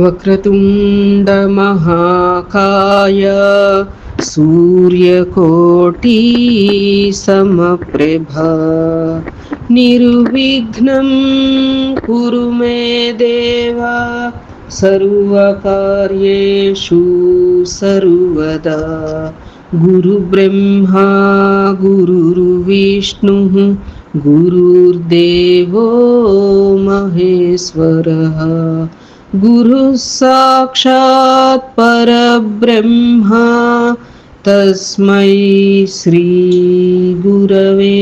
వక్రతుండ మహాకాయ సూర్యకోటి సమప్రభ నిర్విఘ్నం కురు మే దేవ సర్వకార్యేషు సర్వదా. గురు బ్రహ్మా గురుర్విష్ణు గురుర్దేవో మహేశ్వరః. గురు సాక్షాత్ పరబ్రహ్మ తస్మై శ్రీ గురవే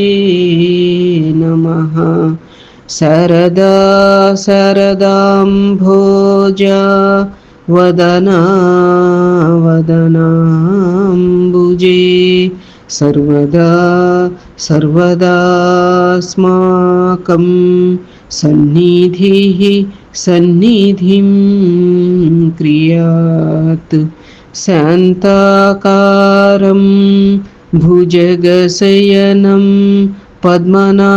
నమః. శరదా శరదాంభోజ వదనా వదనాంబుజే సర్వదా సర్వదాస్మాకం సన్నిధిః సన్నిధిం క్రియాత్. శాంతాకారం భుజగశయనం పద్మనాభం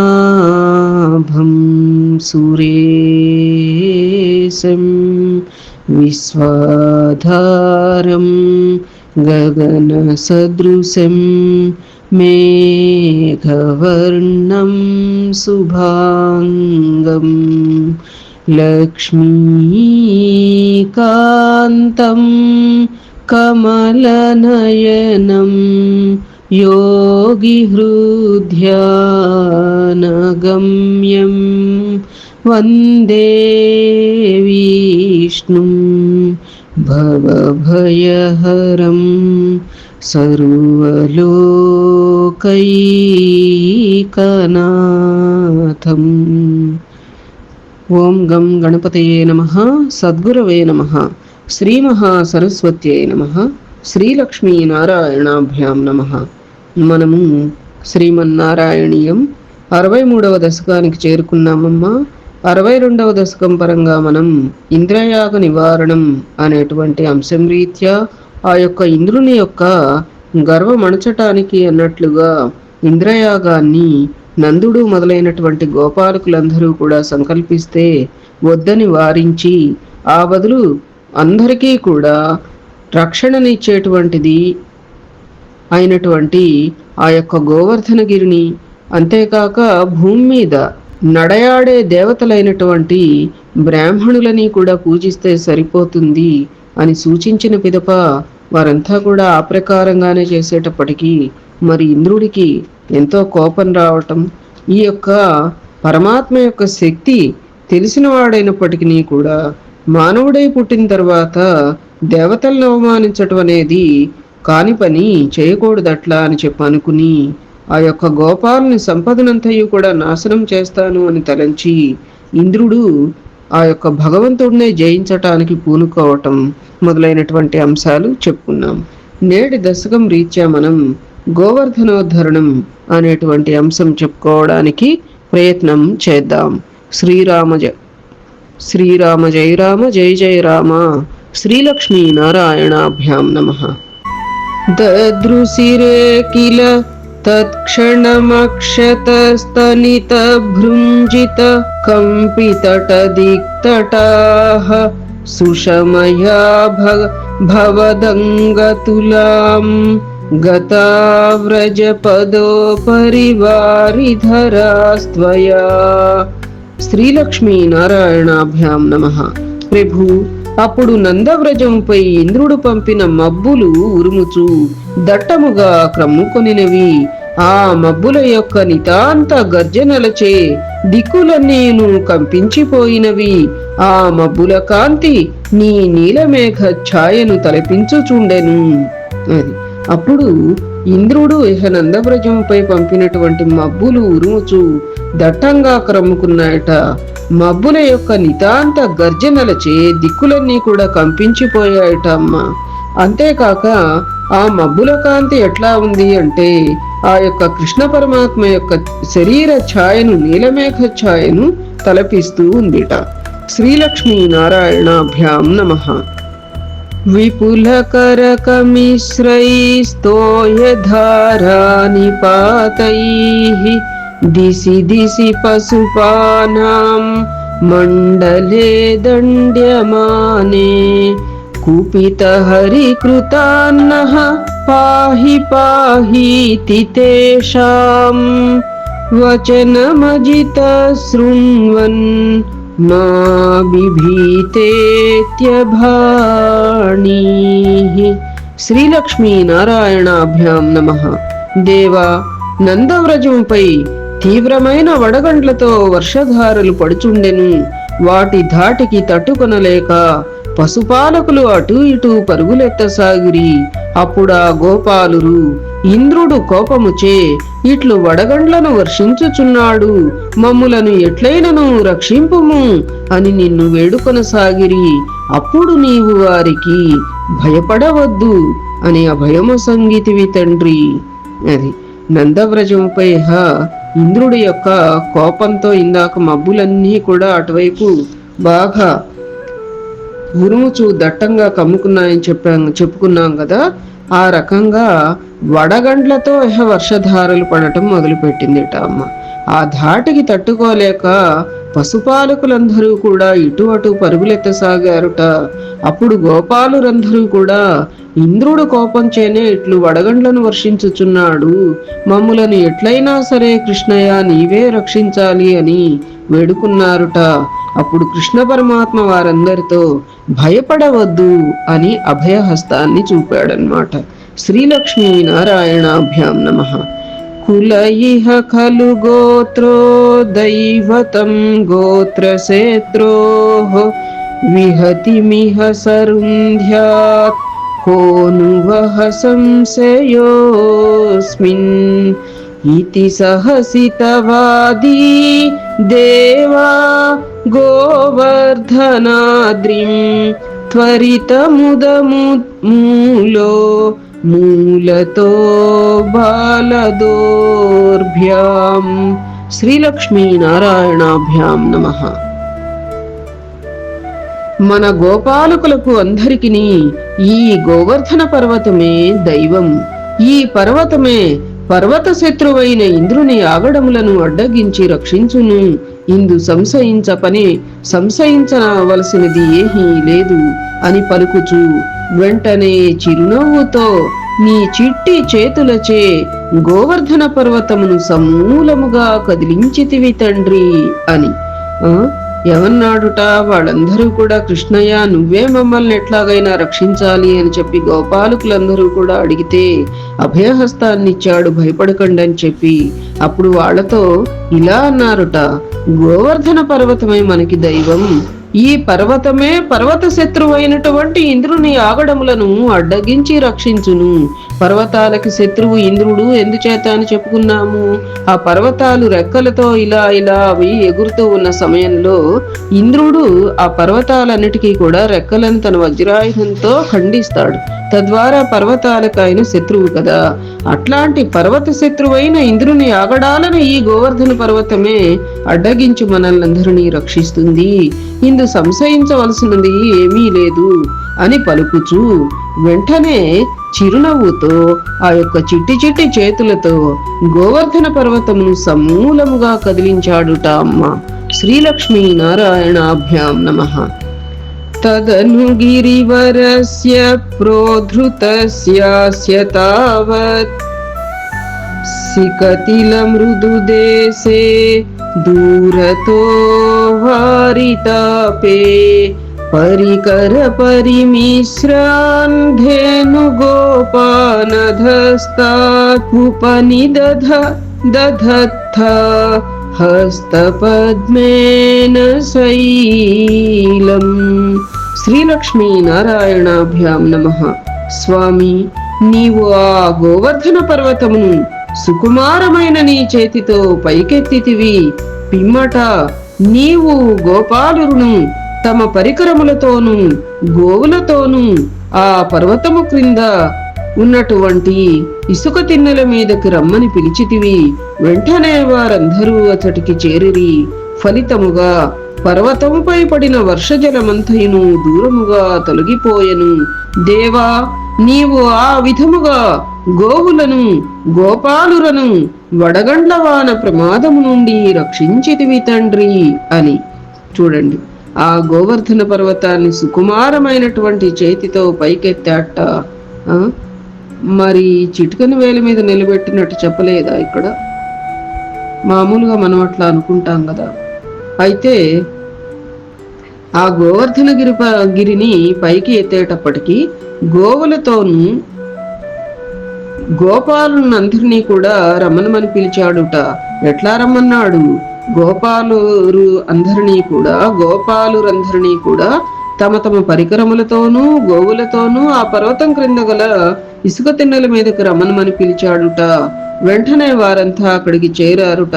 సురేశం విశ్వాధారం గగనసదృశం మేఘవర్ణం శుభాంగం లక్ష్మీకాంతం కమలనయనం యోగిహృద్యానగమ్యం వందే విష్ణుం భవభయహరం సర్వలోకైకనాథం. ఓం గం గణపతయే నమః. సద్గురవే నమః. శ్రీ మహాసరస్వత్యై నమః. శ్రీలక్ష్మీనారాయణాభ్యాం నమః. మనము శ్రీమన్నారాయణీయం 63వ దశకానికి చేరుకున్నామమ్మా. 62వ దశకం పరంగా మనం ఇంద్రయాగ నివారణం అనేటువంటి అంశం రీత్యా ఆ యొక్క ఇంద్రుని యొక్క గర్వమణచటానికి అన్నట్లుగా ఇంద్రయాగాన్ని నందుడు మొదలైనటువంటి గోపాలకులందరూ కూడా సంకల్పిస్తే వద్దని వారించి ఆ బదులు అందరికీ కూడా రక్షణనిచ్చేటువంటిది అయినటువంటి ఆ యొక్క గోవర్ధనగిరిని, అంతేకాక భూమి మీద నడయాడే దేవతలైనటువంటి బ్రాహ్మణులని కూడా పూజిస్తే సరిపోతుంది అని సూచించిన పిదప వారంతా కూడా ఆ ప్రకారంగానే చేసేటప్పటికీ మరి ఇంద్రుడికి ఎంతో కోపం రావటం, ఈ యొక్క పరమాత్మ యొక్క శక్తి తెలిసిన వాడైనప్పటికీ కూడా మానవుడై పుట్టిన తర్వాత దేవతలను అవమానించటం అనేది కాని పని, చేయకూడదట్లా అని చెప్పి అనుకుని ఆ యొక్క గోపాలని సంపదనంతయు కూడా నాశనం చేస్తాను అని తలంచి ఇంద్రుడు ఆ యొక్క భగవంతుడినే జయించటానికి పూనుకోవటం మొదలైనటువంటి అంశాలు చెప్పుకున్నాం. నేటి దశకం రీత్యా మనం గోవర్ధనోద్ధరణం అనేటువంటి అంశం చెప్పుకోవడానికి ప్రయత్నం చేద్దాం. శ్రీరామ జయ రామ జయ జయ రామ. శ్రీలక్ష్మీ నారాయణాభ్యాం నమః. దదృశిరే కిల తత్క్షణమక్షతస్తనితభృంజిత కంపితటదిక్తటాః సుషమయా భవదంగతులాం గతావ్రజపదోపరివారిధరాస్త్వయా. శ్రీలక్ష్మీ నారాయణాభ్యాం నమః. ప్రభు, అప్పుడు నందవ్రజంపై ఇంద్రుడు పంపిన మబ్బులు ఉరుముచు దట్టముగా క్రమ్ముకొనినవి. ఆ మబ్బుల యొక్క నితాంత గర్జనలచే దిక్కులన్నీను కంపించిపోయినవి. ఆ మబ్బుల కాంతి నీ నీలమేఘ ఛాయను తలపించుచుండెను. అది అప్పుడు ఇంద్రుడు నందవ్రజంపై పంపినటువంటి మబ్బులు ఉరుముచు దట్టంగా క్రమ్ముకున్నాయట. మబ్బుల యొక్క నితాంత గర్జనలచే దిక్కులన్నీ కూడా కంపించిపోయాయట అమ్మ. అంతేకాక ఆ మబ్బుల కాంతి ఎట్లా ఉంది అంటే ఆ యొక్క కృష్ణ పరమాత్మ యొక్క శరీర ఛాయను, నీలమేఘ ఛాయను తలపిస్తూ ఉందిట. శ్రీలక్ష్మీ నారాయణాభ్యాం నమః. విపులకరకమిశ్రైస్తోయధారానిపాతైః దిశి దిశి పశుపానాం మండలే దండ్యమానే కుపితహరికృతాన్నః పాహి పాహీతి తేషాం వచనమజిత శృణ్వన్ మా బిభీతేత్యభాణీః. శ్రీలక్ష్మీ నారాయణాభ్యాం నమః. దేవా, నందవ్రజంపై తీవ్రమైన వడగండ్లతో వర్షధారలు పడుచుండెను. వాటి ధాటికి తట్టుకొనలేక పశుపాలకులు అటూ ఇటూ పరుగులెత్తసాగిరి. అప్పుడా గోపాలురు ఇంద్రుడు కోపముచే ఇట్లు వడగండ్లను వర్షించుచున్నాడు, మమ్ములను ఎట్లైనను రక్షింపుము అని నిన్ను వేడుకొనసాగిరి. అప్పుడు నీవు వారికి భయపడవద్దు అని అభయము సంగీతివి తండ్రి. అది నందవ్రజంపై ఇంద్రుడి యొక్క కోపంతో ఇందాక మబ్బులన్నీ కూడా అటువైపు బాగా ఉరుముచు దట్టంగా కమ్ముకున్నాయని చెప్పుకున్నాం కదా. ఆ రకంగా వడగండ్లతో వర్షధారలు పడటం మొదలుపెట్టిందిట అమ్మ. ఆ ధాటికి తట్టుకోలేక పశుపాలకులందరూ కూడా ఇటు అటు పరుగులెత్తసాగారుట. అప్పుడు గోపాలురందరూ కూడా ఇంద్రుడు కోపంచేనే ఇట్లు వడగండ్లను వర్షించుచున్నాడు, మమ్ములను ఎట్లయినా సరే కృష్ణయ్య నీవే రక్షించాలి అని వేడుకున్నారుట. అప్పుడు కృష్ణ పరమాత్మ వారందరితో భయపడవద్దు అని అభయహస్తాన్ని చూపాడనమాట. శ్రీలక్ష్మీ నారాయణాభ్యాం నమః. కుల ఇహ ఖలు గోత్రో దైవతం గోత్రసేత్రోః విహతిమిహ సరుంధ్యాత్ కోనువః సంశయోస్మిన్ ఇతి సహసితవాదీ దేవా గోవర్ధనాద్రిం త్వరితముదమూలో మూలతో బాలదోర్భ్యాం. శ్రీలక్ష్మీ నారాయణాభ్యాం నమః. మన గోపాలకులకు అందరికీ ఈ గోవర్ధన పర్వతమే దైవం. ఈ పర్వతమే పర్వత శత్రువైన ఇంద్రుని ఆగడములను అడ్డగించి రక్షించును. ఇందు సంశయించవలసినది ఏమీ లేదు అని పలుకుచు వెంటనే చిరునవ్వుతో నీ చిట్టి చేతులచే గోవర్ధన పర్వతమును సమూలముగా కదిలించితివి తండ్రి అని ఏమన్నాడుట. వాళ్ళందరూ కూడా కృష్ణయ్య నువ్వే మమ్మల్ని ఎట్లాగైనా రక్షించాలి అని చెప్పి గోపాలకులందరూ కూడా అడిగితే అభయహస్తాన్నిచ్చాడు భయపడకండి అని చెప్పి. అప్పుడు వాళ్లతో ఇలా అన్నారుట, గోవర్ధన పర్వతమే మనకి దైవం. ఈ పర్వతమే పర్వత శత్రువైనటువంటి ఇంద్రుని ఆగడములను అడ్డగించి రక్షించును. పర్వతాలకి శత్రువు ఇంద్రుడు ఎందుచేత అని చెప్పుకున్నాము. ఆ పర్వతాలు రెక్కలతో ఇలా ఇలా అవి ఎగురుతూ ఉన్న సమయంలో ఇంద్రుడు ఆ పర్వతాలన్నిటికీ కూడా రెక్కలను తన వజ్రాయుధంతో ఖండిస్తాడు. తద్వారా పర్వతాలకు ఆయన శత్రువు కదా. అట్లాంటి పర్వత శత్రువైన ఇంద్రుని ఆగడాలను ఈ గోవర్ధన పర్వతమే అడ్డగించి మనల్ని అందరినీ రక్షిస్తుంది. ఇందు సంశయించవలసినది ఏమీ లేదు అని పలుకుచు వెంటనే చిరునవ్వుతో ఆ యొక్క చిట్టి చిట్టి చేతులతో గోవర్ధన పర్వతమును సమూలముగా కదిలించాడుట అమ్మ. శ్రీలక్ష్మీ నారాయణాభ్యాం నమః. తదను గిరివరస్య ప్రోధృతస్యాస్య తావత్ సికతిల మృదుదేశే దూరతో వారితాపే పరికర పరిమిశ్రాన్ ధేను గోపానధస్తాత్ ఉపనిదధ హస్తపద్మేన శైలం. శ్రీలక్ష్మీ నారాయణాభ్యాం నమః. స్వామి, నీవు ఆ గోవర్ధన పర్వతమును సుకుమారమైన నీ చేతితో పైకెత్తితివి. పిమ్మట నీవు గోపాలురును తమ పరికరములతోనూ గోవులతోనూ ఆ పర్వతము క్రింద ఉన్నటువంటి ఇసుక తిన్నెల మీదకి రమ్మని పిలిచితివి. వెంటనే వారందరూ అతడికి చేరిరి. ఫలితముగా పర్వతముపై పడిన వర్షజలమంతయును దూరముగా తొలగిపోయెను. దేవా, నీవు ఆ విధముగా గోవులను గోపాలురను వడగండ్లవాన ప్రమాదము నుండి రక్షించితివి తండ్రి అని చూడండి, ఆ గోవర్ధన పర్వతాన్ని సుకుమారమైనటువంటి చేతితో పైకెత్తాట. మరి చిటికని వేలి మీద నిలబెట్టినట్టు చెప్పలేదా ఇక్కడ? మామూలుగా మనం అట్లా అనుకుంటాం కదా. అయితే ఆ గోవర్ధన గిరిని పైకి ఎత్తేటప్పటికి గోవులతోనూ గోపాలునందరినీ కూడా రమ్మనమని పిలిచాడుట. ఎట్లా రమ్మన్నాడు? గోపాలురందరినీ కూడా తమ తమ పరికరములతోనూ గోవులతోనూ ఆ పర్వతం క్రింద గల ఇసుక తిన్నెల మీదకి రమ్మనమని పిలిచాడుట. వెంటనే వారంతా అక్కడికి చేరారుట.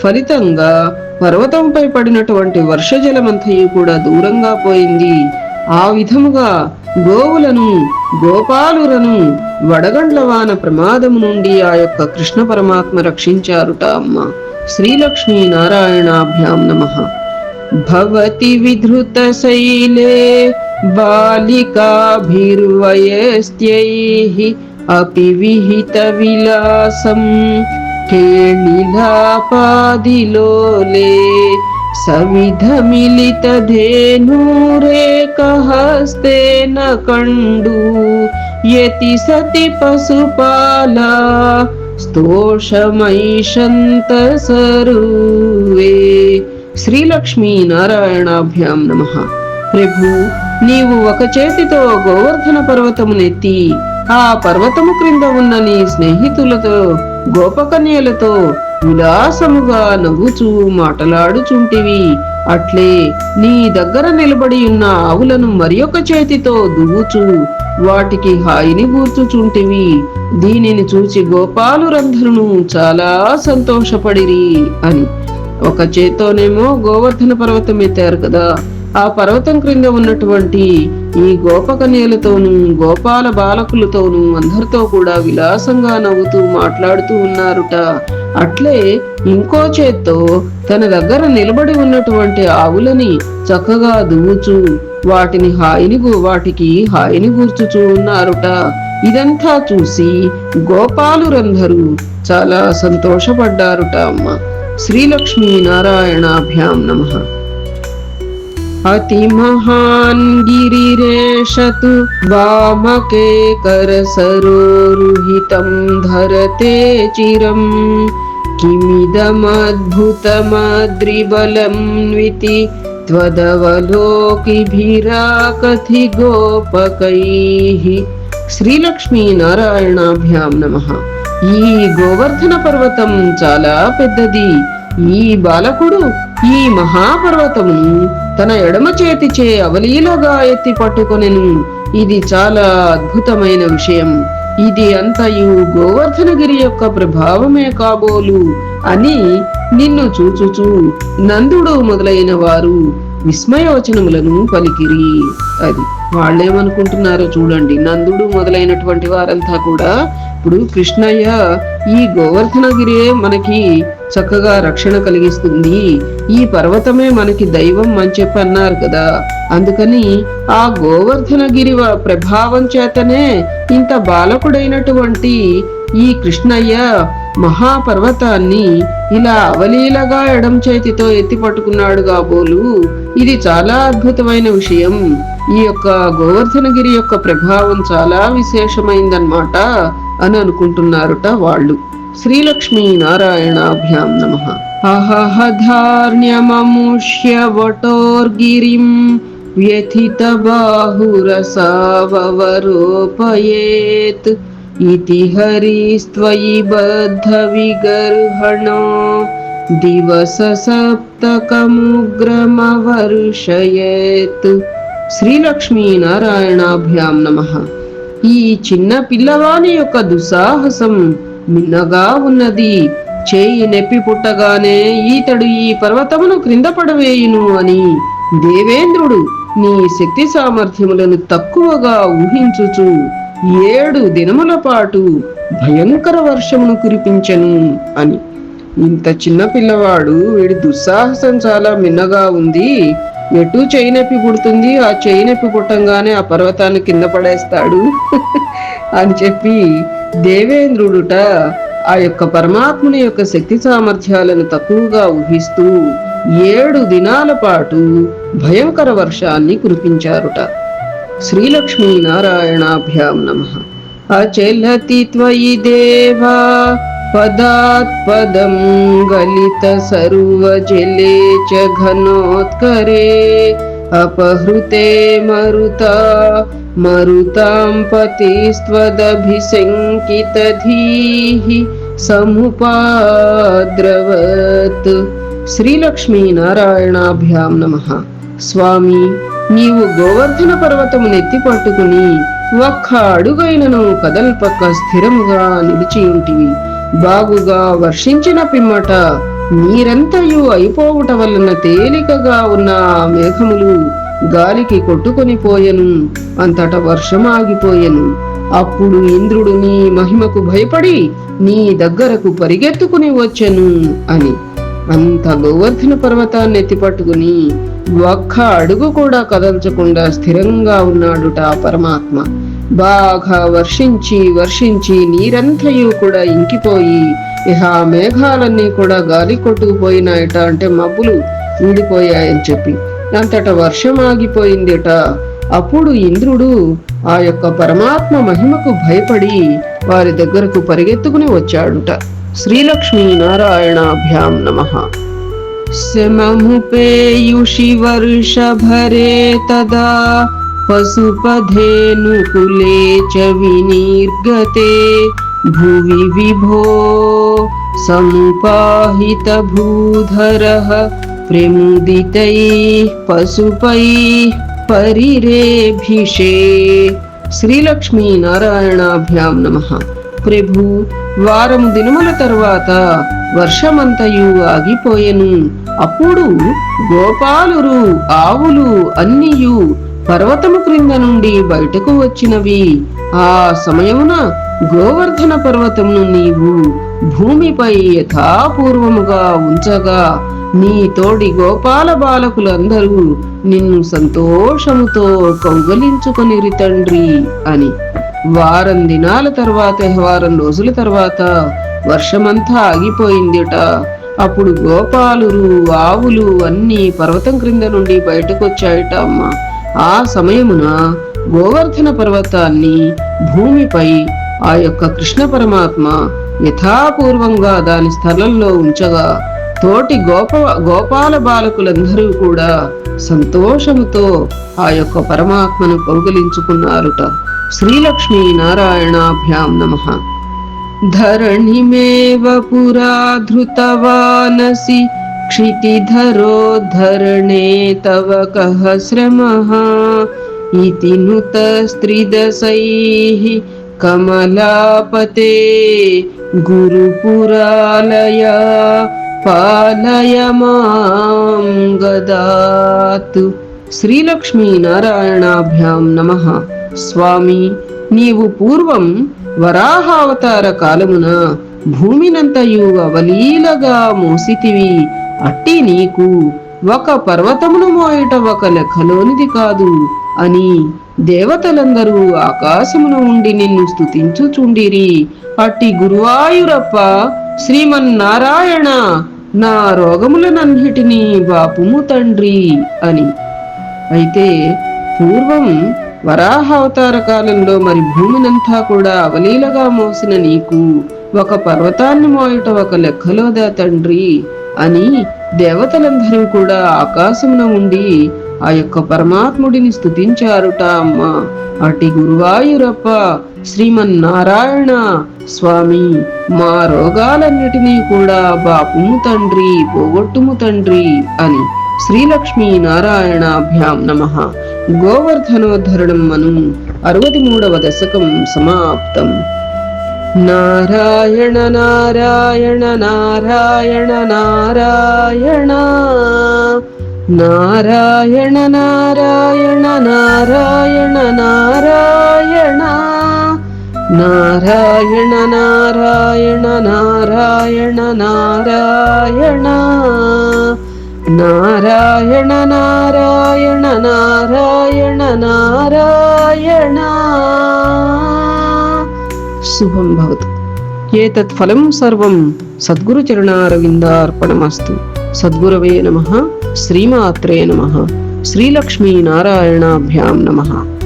ఫలితంగా పర్వతంపై పడినటువంటి వర్షజలమంతయు కూడా దూరంగా పోయింది. ఆ విధముగా గోవులను గోపాలురను వడగండ్లవాన ప్రమాదము నుండి ఆ యొక్క కృష్ణ పరమాత్మ రక్షించారుట. అమ్మ శ్రీలక్ష్మీ నారాయణాభ్యాం నమః. భవతి విధృత శైలే బాలికాభిర్వయస్త్యైః అపి విహిత విలాసం కేళిలాపాదిలోలే సవిధమిలిత ధేనూరేకహస్తేన కండు యతి సతి పశుపాలా స్తోషమైషంత సరువే. శ్రీలక్ష్మీ నారాయణాభ్యాం నమః. ప్రభు, నీవు ఒక చేతితో గోవర్ధన పర్వతమునెత్తి ఆ పర్వతము క్రింద ఉన్న నీ స్నేహితులతో గోపకన్యలతో విలాసముగా నవ్వుచూ మాటలాడుచుంటివి. అట్లే నీ దగ్గర నిలబడి ఉన్న ఆవులను మరి ఒక చేతితో దువ్వుచూ వాటికి హాయిని గూర్చుచుంటివి. దీనిని చూచి గోపాలురందరూ చాలా సంతోషపడిరి అని. ఒక చేత్తోనేమో గోవర్ధన పర్వతం ఎత్తారు కదా, ఆ పర్వతం క్రింద ఉన్నటువంటి ఈ గోపకన్యలతోనూ గోపాల బాలకులతోనూ అందరితో కూడా విలాసంగా నవ్వుతూ మాట్లాడుతూ ఉన్నారుట. అట్లే ఇంకో చేత్తో తన దగ్గర నిలబడి ఉన్నటువంటి ఆవులని చక్కగా దువ్వుచూ వాటికి హాయిని గూర్చుచూ ఉన్నారుట. ఇదంతా చూసి గోపాలురందరూ చాలా సంతోషపడ్డారుట. అమ్మ శ్రీలక్ష్మీ నారాయణాభ్యాం నమః. అతి మహాన్ గిరిరేషతు వామకే కరసరోరుహితం ధరతే చిరం కిమిదమద్భుతమద్రిబలం వితి త్వదవలోకిభిరాకథి గోపకైః. శ్రీలక్ష్మీ నారాయణాభ్యాం నమః. ఈ గోవర్ధన పర్వతం చాలా పెద్దది. ఈ బాలకుడు ఈ మహాపర్వతము తన ఎడమ చేతిచే అవలీలగా ఎత్తి పట్టుకొనెను. ఇది చాలా అద్భుతమైన విషయం. ఇది అంతయు గోవర్ధనగిరి యొక్క ప్రభావమే కాబోలు అని నిన్ను చూచుచూ నందుడు మొదలైన వారు విస్మయోచనములను పలికిరి. అది వాళ్ళేమనుకుంటున్నారో చూడండి. నందుడు మొదలైనటువంటి వారంతా కూడా ఇప్పుడు కృష్ణయ్య ఈ గోవర్ధనగిరియే మనకి చక్కగా రక్షణ కలిగిస్తుంది, ఈ పర్వతమే మనకి దైవం అని చెప్పి అన్నారు కదా. అందుకని ఆ గోవర్ధనగిరి ప్రభావం చేతనే ఇంత బాలకుడైనటువంటి ఈ కృష్ణయ్య మహాపర్వతాన్ని ఇలా అవలీలగా ఎడం చేతితో ఎత్తి పట్టుకున్నాడు కాబోలు. ఇది చాలా అద్భుతమైన విషయం. ఈ యొక్క గోవర్ధనగిరి యొక్క ప్రభావం చాలా విశేషమైందన్నమాట అని అనుకుంటున్నారుట వాళ్ళు. శ్రీలక్ష్మీ నారాయణాభ్యాం నమః. అహహధార్ణ్యమముష్య వటోర్గిరిం వ్యథిత బాహురసావరోపయేత్ ఇతి హరిస్త్వయి బద్ధ విగర్హణో దివస సప్తకముగ్రమవర్షయేత్. శ్రీలక్ష్మీ నారాయణాభ్యాం నమః. ఈ చిన్న పిల్లవాని యొక్క దుస్సాహసం మిన్నగా ఉన్నది. చేయి నెప్పి పుట్టగానే ఈతడు ఈ పర్వతమును క్రింద పడవేయును అని దేవేంద్రుడు నీ శక్తి సామర్థ్యములను తక్కువగా ఊహించుచు 7 దినముల పాటు భయంకర వర్షమును కురిపించెను అని. ఇంత చిన్న పిల్లవాడు, వీడి దుస్సాహసం చాలా మిన్నగా ఉంది. ఎటు చేయి నొప్పి పుడుతుంది, ఆ చేయి నొప్పి పుట్టంగానే ఆ పర్వతాన్ని కింద పడేస్తాడు అని చెప్పి దేవేంద్రుడుట ఆ యొక్క పరమాత్ముని యొక్క శక్తి సామర్థ్యాలను తక్కువగా ఊహిస్తూ 7 దినాల పాటు భయంకర వర్షాన్ని కురిపించారుట. శ్రీలక్ష్మీనారాయణాభ్యాం నమః. అచలతి త్వయి దేవా పదాత్ పదం గలిత సర్వజలే చ ఘనోత్కరే అపహృతే మరుతా మరుతాం పతిస్త్వదభిశంకితధీః సముపాద్రవత్. శ్రీలక్ష్మీనారాయణాభ్యాం నమః. స్వామి, నీవు గోవర్ధన పర్వతము నెత్తి పట్టుకుని ఒక్క అడుగైనను కదల్పక్క స్థిరముగా నిలిచియుంటివి. బాగుగా వర్షించిన పిమ్మట నీరంతయు అయిపోవుట వలన తేలికగా ఉన్న ఆ మేఘములు గాలికి కొట్టుకొని పోయెను. అంతట వర్షమాగిపోయెను. అప్పుడు ఇంద్రుడు నీ మహిమకు భయపడి నీ దగ్గరకు పరిగెత్తుకుని వచ్చెను అని. అంత గోవర్ధన పర్వతాన్ని ఎత్తిపట్టుకుని ఒక్క అడుగు కూడా కదల్చకుండా స్థిరంగా ఉన్నాడుట ఆ పరమాత్మ. బాగా వర్షించి వర్షించి నీరంతయు కూడా ఇంకిపోయి ఇహ మేఘాలన్నీ కూడా గాలి కొట్టుకుపోయినాయట, అంటే మబ్బులు ఊడిపోయాయని చెప్పి అంతట వర్షం ఆగిపోయిందిట. అప్పుడు ఇంద్రుడు ఆ యొక్క పరమాత్మ మహిమకు భయపడి వారి దగ్గరకు పరిగెత్తుకుని వచ్చాడుట. శ్రీలక్ష్మీ నారాయణాభ్యాం నమః. శమముపేయుషి వర్షభరే తదా పశుపధేనుకులే చ వినిర్గతే భువి విభో సముపాహిత భూధరః ప్రముదితైః పశుపైః పరిరేభిషే. శ్రీలక్ష్మీ నారాయణాభ్యాం నమః. ప్రభు, వారము దినముల తరువాత వర్షమంతయు ఆగిపోయెను. అప్పుడు గోపాలురు ఆవులు అన్నియు పర్వతము క్రింద నుండి బయటకు వచ్చినవి. ఆ సమయమున గోవర్ధన పర్వతమును నీవు భూమిపై యథాపూర్వముగా ఉంచగా నీ తోడి గోపాల బాలకులందరూ నిన్ను సంతోషముతో కౌగలించుకొనిరి తండ్రి అని. వారం దినాల తర్వాత, వారం రోజుల తర్వాత వర్షమంతా ఆగిపోయిందిట. అప్పుడు గోపాలురు ఆవులు అన్ని పర్వతం క్రింద నుండి బయటకొచ్చాయట అమ్మ. ఆ సమయమున గోవర్ధన పర్వతాన్ని భూమిపై ఆ యొక్క కృష్ణ పరమాత్మ యథాపూర్వంగా దాని స్థలంలో ఉంచగా తోటి గోపాల బాలకులందరూ కూడా సంతోషముతో ఆ యొక్క పరమాత్మను కౌగలించుకున్నారుట. శ్రీలక్ష్మీ నారాయణాభ్యాం నమః. ధరణిమేవ పురా ధృతవానసి క్షితిధరోద్ధరణే తవ కః శ్రమః ఇతి నుత స్త్రిదశైః కమలాపతే గురుపురాలయ పాలయ మాం గదాత్. శ్రీలక్ష్మీ నారాయణాభ్యాం నమః. స్వామి, నీవు పూర్వం వరాహావతార కాలమున భూమినంతయు అవలీలగా మోసితివి. అట్టి నీకు ఒక పర్వతమును మోయట ఒక లెక్కలోనిది కాదు అని దేవతలందరూ ఆకాశమున ఉండి నిన్ను స్తుతించుచుండిరి. అట్టి గురువాయూరప్ప శ్రీమన్నారాయణ, నా రోగములనన్నిటినీ బాపుము తండ్రి అని. అయితే పూర్వం వరాహావతార కాలంలో మరి భూమినంతా కూడా అవలీలగా మోసిన నీకు ఒక పర్వతాన్ని మోయట ఒక లెక్కలోదా తండ్రి అని దేవతలందరూ కూడా ఆకాశమున ఉండి ఆ యొక్క పరమాత్ముడిని స్తుతించారుట అమ్మ. అటి గురువాయూరప్ప శ్రీమన్నారాయణ స్వామి, మా రోగాలన్నిటినీ కూడా బాపుము తండ్రి, పోగొట్టుము తండ్రి అని. శ్రీలక్ష్మీ నారాయణాభ్యాం నమః. గోవర్ధనోద్ధరణం అను 63వ దశకం సమాప్తం. నారాయణ నారాయణ నారాయణ నారాయణ నారాయణ నారాయణ నారాయణ నారాయణ నారాయణ నారాయణ నారాయణ నారాయణ నారాయణ నారాయణ నారాయణ నారాయణ. శుభం భవతు. ఏతత్ ఫలం సర్వం సద్గురు చరణారవిందార్పణమస్తు. సద్గురవే నమః. శ్రీమాత్రే నమః. శ్రీలక్ష్మీనారాయణాభ్యాం నమః.